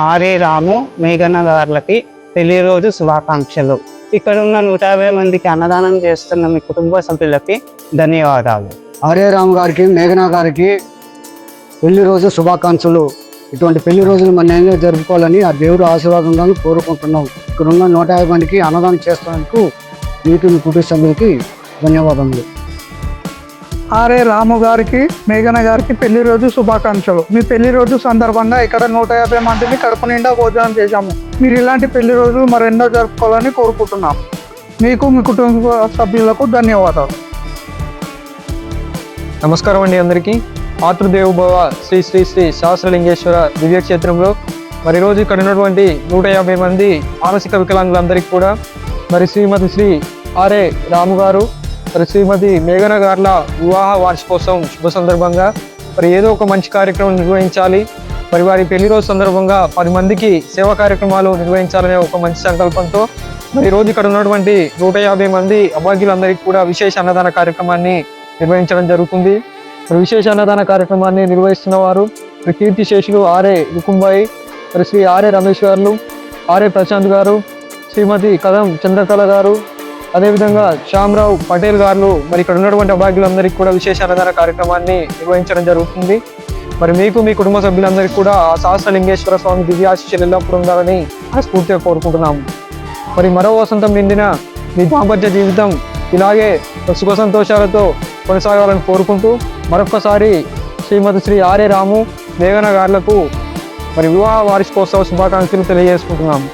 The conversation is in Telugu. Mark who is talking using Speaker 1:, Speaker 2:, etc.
Speaker 1: ఆర్ఏ రాము మేఘన గారులకి పెళ్లి రోజు శుభాకాంక్షలు. ఇక్కడ ఉన్న 150 మందికి అన్నదానం చేస్తున్న మీ కుటుంబ సభ్యులకి ధన్యవాదాలు.
Speaker 2: ఆర్ఏ రామ్ గారికి మేఘనా గారికి పెళ్లి రోజు శుభాకాంక్షలు. ఇటువంటి పెళ్లి రోజులు మన నేనే జరుపుకోవాలని ఆ దేవుడు ఆశీర్వాదంగా కోరుకుంటున్నాం. ఇక్కడ ఉన్న 150 మందికి అన్నదానం చేస్తున్నందుకు మీకు మీ కుటుంబ సభ్యులకి ధన్యవాదములు.
Speaker 3: ఆర్ఏ రాము గారికి మేఘన గారికి పెళ్లి రోజు శుభాకాంక్షలు. మీ పెళ్లి రోజు సందర్భంగా ఇక్కడ 150 మందిని కడుపు నిండా భోజనం చేశాము. మీరు ఇలాంటి పెళ్లి రోజులు మరెన్నో జరుపుకోవాలని కోరుకుంటున్నాం. మీకు మీ కుటుంబ సభ్యులకు ధన్యవాదాలు.
Speaker 4: నమస్కారం అండి అందరికీ. మాతృదేవోభవ శ్రీ శ్రీ శ్రీ సహస్రలింగేశ్వర దివ్యక్షేత్రంలో మరి రోజు ఇక్కడ ఉన్నటువంటి 150 మంది మానసిక వికలాంగులందరికీ కూడా మరి శ్రీమతి శ్రీ ఆర్ఏ రాము గారు మరి శ్రీమతి మేఘన గార్ల వివాహ వార్షికోత్సవం శుభ సందర్భంగా మరి ఏదో ఒక మంచి కార్యక్రమం నిర్వహించాలి, మరి వారి పెళ్లి రోజు సందర్భంగా 10 మందికి సేవా కార్యక్రమాలు నిర్వహించాలనే ఒక మంచి సంకల్పంతో మరి రోజు ఇక్కడ ఉన్నటువంటి 150 మంది అభాగ్యులందరికీ కూడా విశేష అన్నదాన కార్యక్రమాన్ని నిర్వహించడం జరుగుతుంది. విశేష అన్నదాన కార్యక్రమాన్ని నిర్వహిస్తున్న వారు శ్రీ కీర్తి శేషులు ఆర్ఏ రుకుంబాయి, మరి శ్రీ ఆర్ఏ రమేష్ గారు, ఆర్ఏ ప్రశాంత్ గారు, శ్రీమతి కదం చంద్రకళ గారు, అదేవిధంగా శ్యామరావు పటేల్ గారు మరి ఇక్కడ ఉన్నటువంటి అభాగ్యులందరికీ కూడా విశేష అన్నదాన కార్యక్రమాన్ని నిర్వహించడం జరుగుతుంది. మరి మీకు మీ కుటుంబ సభ్యులందరికీ కూడా ఆ సహస్రలింగేశ్వర స్వామి దివ్యాశీస్సులు ఎల్లప్పుడూ ఉండాలని స్ఫూర్తిగా కోరుకుంటున్నాము. మరి మరో వసంతం నిండిన మీ దాంపత్య జీవితం ఇలాగే సుఖ సంతోషాలతో కొనసాగాలని కోరుకుంటూ మరొకసారి శ్రీమతి శ్రీ ఆర్ఏ రాము మేఘన గారులకు మరి వివాహ వార్షికోత్సవ శుభాకాంక్షలు తెలియజేసుకుంటున్నాము.